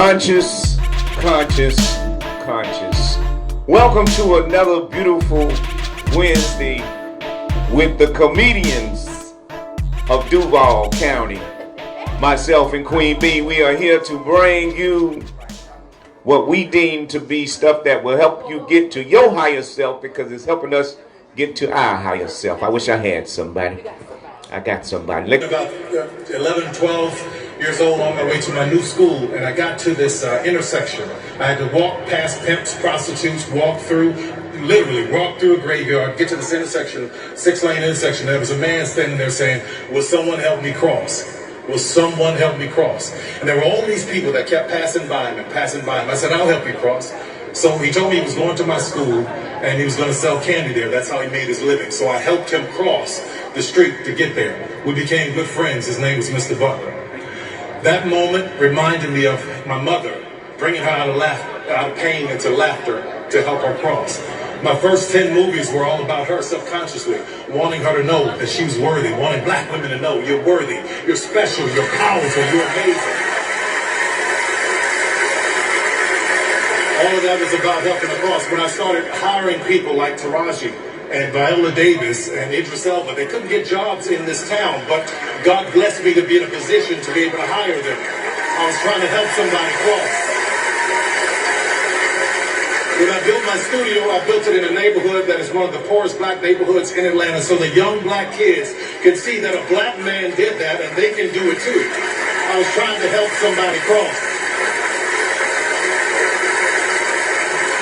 Conscious, conscious, conscious. Welcome to another beautiful Wednesday with the comedians of Duval County. Myself and Queen B, we are here to bring you what we deem to be stuff that will help you get to your higher self, because it's helping us get to our higher self. I wish I had somebody. I got somebody. About 11, 12 years old, on my way to my new school, and I got to this intersection. I had to walk past pimps, prostitutes, literally walk through a graveyard, get to this intersection, 6-lane intersection. There was a man standing there saying, "Will someone help me cross? Will someone help me cross?" And there were all these people that kept passing by him and passing by him. I said, "I'll help you cross." So he told me he was going to my school and he was going to sell candy there. That's how he made his living. So I helped him cross the street to get there. We became good friends. His name was Mr. Butler. That moment reminded me of my mother, bringing her out of pain into laughter to help her cross. My first 10 movies were all about her subconsciously, wanting her to know that she was worthy, wanting black women to know you're worthy, you're special, you're powerful, you're amazing. All of that was about helping her cross. When I started hiring people like Taraji and Viola Davis and Idris Elba, they couldn't get jobs in this town, but God blessed me to be in a position to be able to hire them. I was trying to help somebody cross. When I built my studio, I built it in a neighborhood that is one of the poorest black neighborhoods in Atlanta, so the young black kids can see that a black man did that and they can do it too. I was trying to help somebody cross.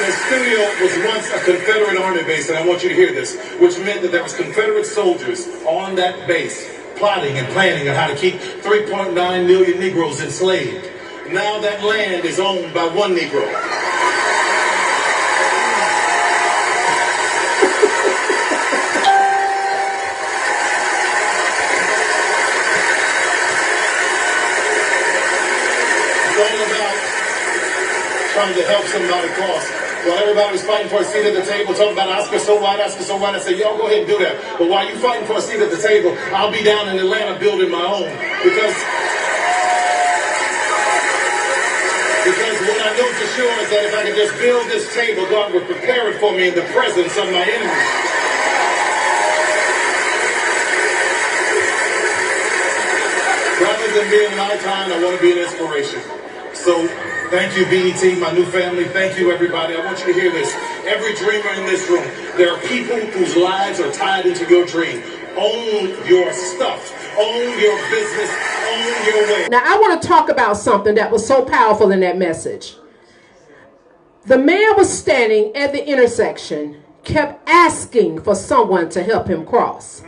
The studio was once a Confederate Army base, and I want you to hear this, which meant that there was Confederate soldiers on that base plotting and planning on how to keep 3.9 million Negroes enslaved. Now that land is owned by one Negro. It's all about trying to help somebody cross. While everybody was fighting for a seat at the table, talking about Oscar so white, I said, y'all go ahead and do that. But while you fighting for a seat at the table, I'll be down in Atlanta building my own. Because what I know for sure is that if I can just build this table, God will prepare it for me in the presence of my enemies. Rather than being my time, I want to be an inspiration. So thank you, BET, my new family. Thank you, everybody. I want you to hear this. Every dreamer in this room, there are people whose lives are tied into your dream. Own your stuff. Own your business. Own your way. Now, I want to talk about something that was so powerful in that message. The man was standing at the intersection, kept asking for someone to help him cross.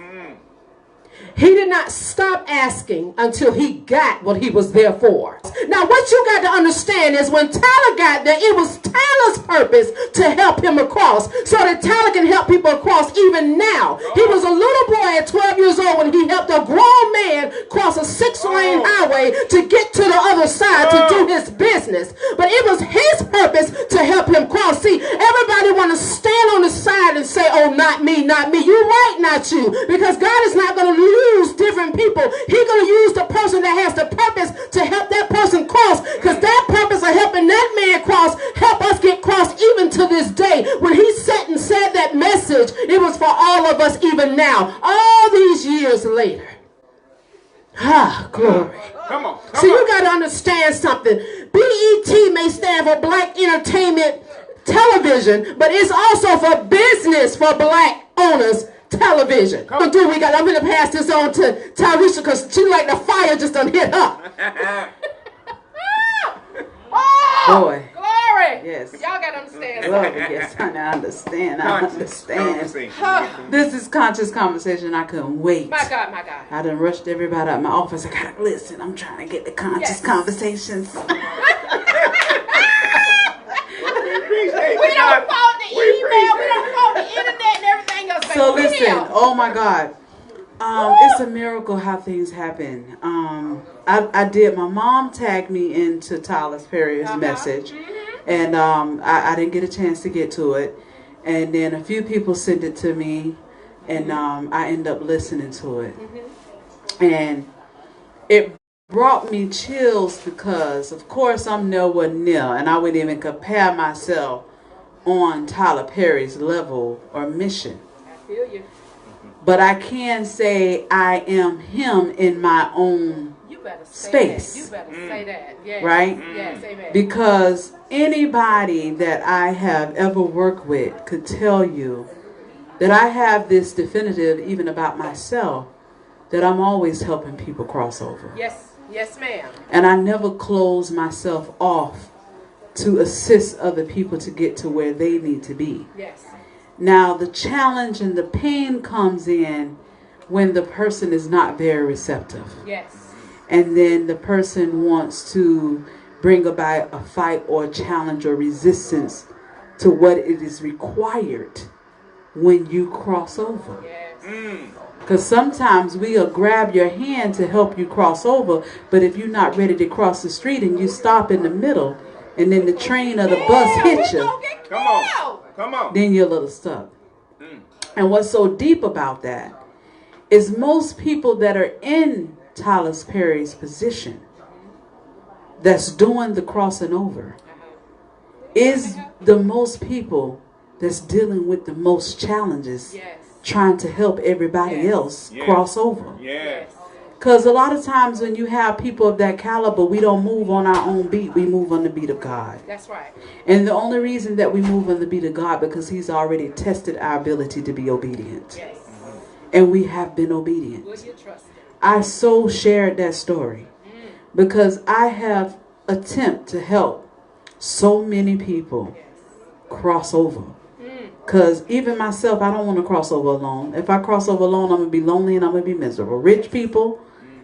He did not stop asking until he got what he was there for. Now, what you got to understand is when Tyler got there, it was Tyler's purpose to help him across so that Tyler can help people across even now. He was a little boy at 12 years old when he helped a grown man cross a 6-lane highway to get to the other side to do his business. But it was his purpose to help him cross. See, everybody want to stand on the side and say, "Oh, not me, not me." You're right, not you. Because God is not going to use different people. He's going to use the person that has the purpose to help that person cross, because that purpose of helping that man cross help us get crossed even to this day. When he sat and said that message, it was for all of us even now, all these years later. Ah, glory. Come on. So you got to understand something. BET may stand for Black Entertainment Television, but it's also for business for black owners television. I'm going to pass this on to Tyrisha because she like the fire just done hit her. Oh, boy. Glory. Yes. Y'all got to understand. Glory. Yes, honey, I understand. This is Conscious Conversation. I couldn't wait. My God, my God. I done rushed everybody out of my office. I got to listen. I'm trying to get the Conscious Conversations. We don't fault the email. We don't fault the internet and everything else. So listen, oh my God. It's a miracle how things happen. I did, my mom tagged me into Tyler's Perry's message, and I didn't get a chance to get to it. And then a few people sent it to me, and I ended up listening to it. And it brought me chills because, of course, I'm nowhere near, and I wouldn't even compare myself on Tyler Perry's level or mission. I feel you. But I can say I am him in my own You better say space. That. You better say that. Yes. Right? Yes, amen. Because anybody that I have ever worked with could tell you that I have this definitive, even about myself, that I'm always helping people cross over. Yes. Yes, ma'am. And I never close myself off to assist other people to get to where they need to be. Yes. Now, the challenge and the pain comes in when the person is not very receptive. Yes. And then the person wants to bring about a fight or a challenge or resistance to what it is required when you cross over. Yes. Because sometimes we'll grab your hand to help you cross over, but if you're not ready to cross the street and you stop in the middle, and then the train or the bus hit you, Come on. then you're a little stuck. And what's so deep about that is most people that are in Tyler Perry's position that's doing the crossing over is the most people that's dealing with the most challenges, Yes. trying to help everybody else cross over. Yes. Because a lot of times when you have people of that caliber, we don't move on our own beat. We move on the beat of God. That's right. And the only reason that we move on the beat of God because he's already tested our ability to be obedient. Yes. And we have been obedient. Will you trust him? I so shared that story because I have attempt to help so many people cross over. Because even myself, I don't want to cross over alone. If I cross over alone, I'm going to be lonely and I'm going to be miserable. Rich people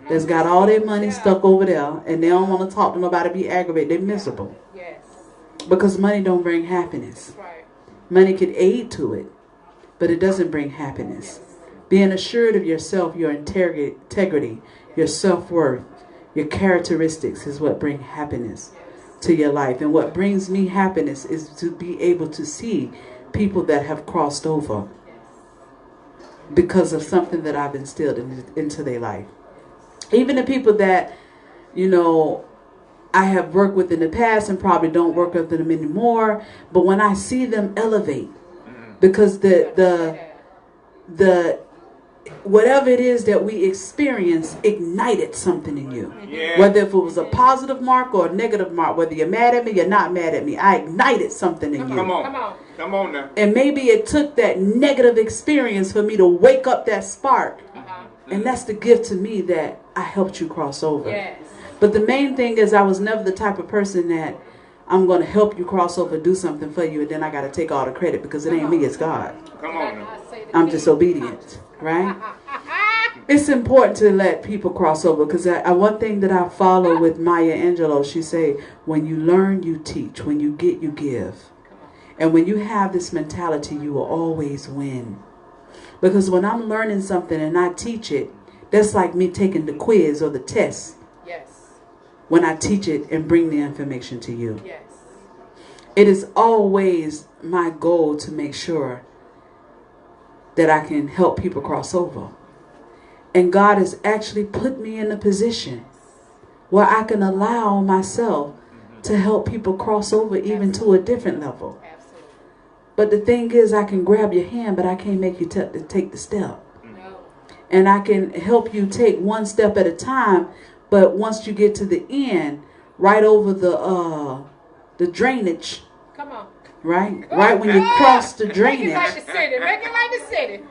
that's got all their money stuck over there and they don't want to talk to nobody, be aggravated, they're miserable. Yes. Because money don't bring happiness. That's right. Money can aid to it, but it doesn't bring happiness. Being assured of yourself, your integrity, your self-worth, your characteristics is what brings happiness to your life. And what brings me happiness is to be able to see people that have crossed over because of something that I've instilled into their life. Even the people that, I have worked with in the past and probably don't work with them anymore, but when I see them elevate, because the whatever it is that we experience ignited something in you. Yeah. Whether if it was a positive mark or a negative mark, whether you're mad at me, you're not mad at me, I ignited something in you. Come on now. And maybe it took that negative experience for me to wake up that spark. And that's the gift to me that I helped you cross over. Yes. But the main thing is I was never the type of person that I'm going to help you cross over, do something for you, and then I got to take all the credit because it ain't me, it's God. Come on now. I'm just obedient, right? It's important to let people cross over because one thing that I follow with Maya Angelou, she say, when you learn, you teach. When you get, you give. And when you have this mentality, you will always win. Because when I'm learning something and I teach it, that's like me taking the quiz or the test. Yes. When I teach it and bring the information to you. Yes. It is always my goal to make sure that I can help people cross over. And God has actually put me in a position where I can allow myself to help people cross over even to a different level. Absolutely. But the thing is, I can grab your hand, but I can't make you take the step. No. And I can help you take one step at a time, but once you get to the end, right over the drainage, Come on. right when you cross the drainage, Make it like the city. Make it like the city.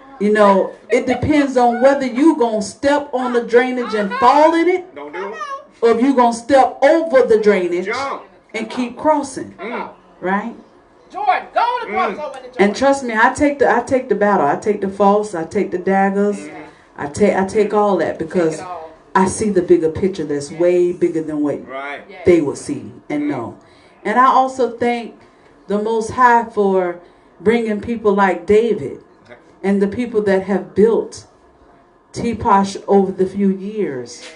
it depends on whether you gonna step on the drainage and fall in it, Don't do it. or if you gonna step over the drainage Jump. and keep crossing, Come on. right? Jordan, go on the cross over the Jordan. And trust me, I take the battle. I take the faults. I take the daggers. I take all that because Take it all. I see the bigger picture that's way bigger than what Right. Yes. they will see and know. And I also thank the Most High for bringing people like David and the people that have built T-Posh over the few years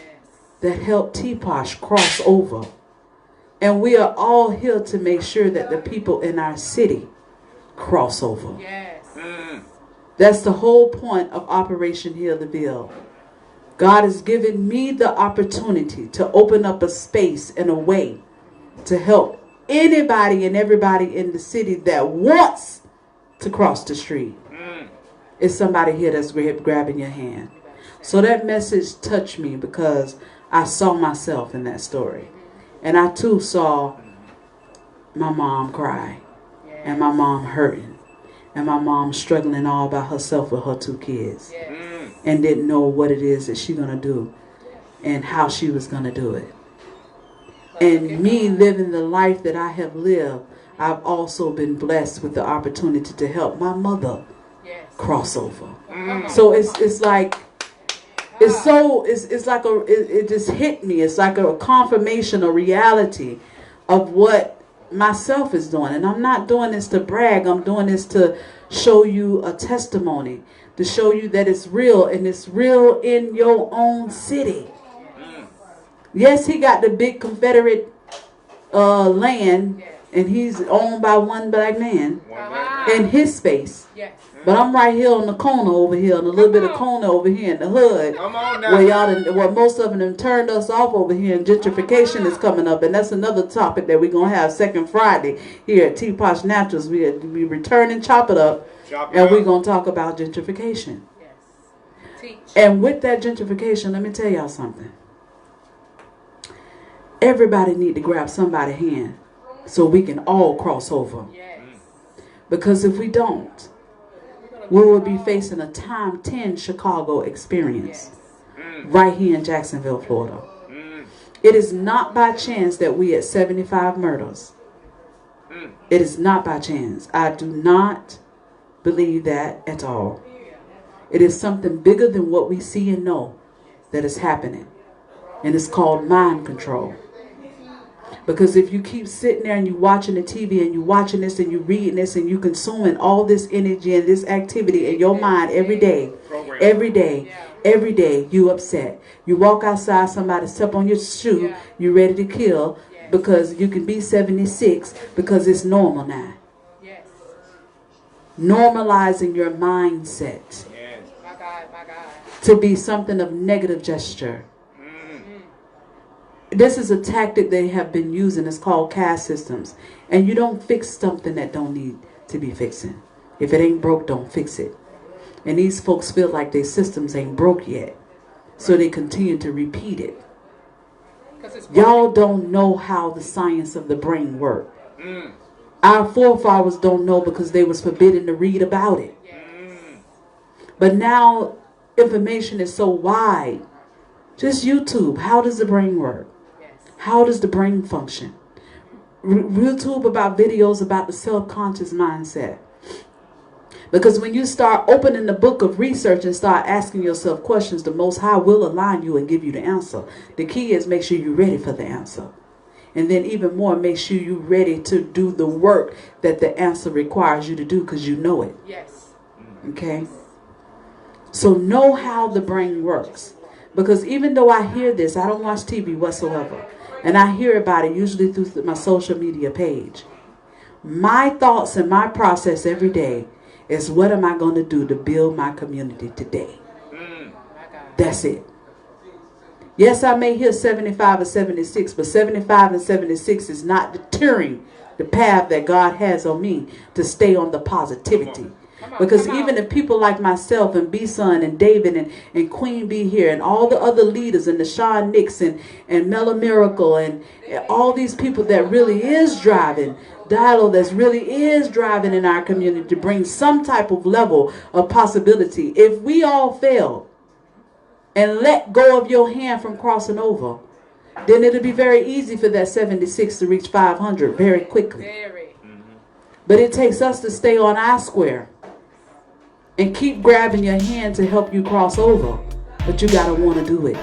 that helped T-Posh cross over. And we are all here to make sure that the people in our city cross over. Yes. That's the whole point of Operation Heal the Bill. God has given me the opportunity to open up a space and a way to help anybody and everybody in the city that wants to cross the street. It's somebody here that's grabbing your hand. So that message touched me because I saw myself in that story. And I too saw my mom cry. And my mom hurting. And my mom struggling all by herself with her 2 kids. And didn't know what it is that she's going to do. And how she was going to do it. And me living the life that I have lived, I've also been blessed with the opportunity to help my mother cross over. So it's like it just hit me. It's like a confirmation, a reality of what myself is doing. And I'm not doing this to brag. I'm doing this to show you a testimony, to show you that it's real, and it's real in your own city. Yes, he got the big Confederate land, and he's owned by one black man in his space. But I'm right here on the corner over here, and a little bit of corner over here in the hood, where most of them turned us off over here, and gentrification is coming up, and that's another topic that we're gonna have second Friday here at Teapot Naturals. We return and chop it up, and we're gonna talk about gentrification. And with that gentrification, let me tell y'all something. Everybody need to grab somebody's hand so we can all cross over. Because if we don't, we will be facing a time 10 Chicago experience right here in Jacksonville, Florida. It is not by chance that we at 75 murders. It is not by chance. I do not believe that at all. It is something bigger than what we see and know that is happening. And it's called mind control. Because if you keep sitting there and you watching the TV and you watching this and you reading this and you consuming all this energy and this activity in your mind every day, you upset. You walk outside, somebody step on your shoe, you ready to kill because you can be 76 because it's normal now. Normalizing your mindset to be something of negative gesture. This is a tactic they have been using. It's called caste systems. And you don't fix something that don't need to be fixing. If it ain't broke, don't fix it. And these folks feel like their systems ain't broke yet. So they continue to repeat it. Y'all don't know how the science of the brain works. Our forefathers don't know because they was forbidden to read about it. But now information is so wide. Just YouTube. How does the brain work? How does the brain function? YouTube about videos about the subconscious mindset. Because when you start opening the book of research and start asking yourself questions, the Most High will align you and give you the answer. The key is make sure you're ready for the answer. And then even more, make sure you're ready to do the work that the answer requires you to do because you know it. Okay? So know how the brain works. Because even though I hear this, I don't watch TV whatsoever. And I hear about it usually through my social media page. My thoughts and my process every day is what am I going to do to build my community today? That's it. Yes, I may hear 75 or 76, but 75 and 76 is not deterring the path that God has on me to stay on the positivity. Because even the people like myself and B-Son and David and Queen B here and all the other leaders and the Sean Nixon and Mella Miracle and all these people that really is driving, dialogue that's really is driving in our community to bring some type of level of possibility. If we all fail and let go of your hand from crossing over, then it'll be very easy for that 76 to reach 500 very quickly. But it takes us to stay on our square and keep grabbing your hand to help you cross over. But you got to want to do it.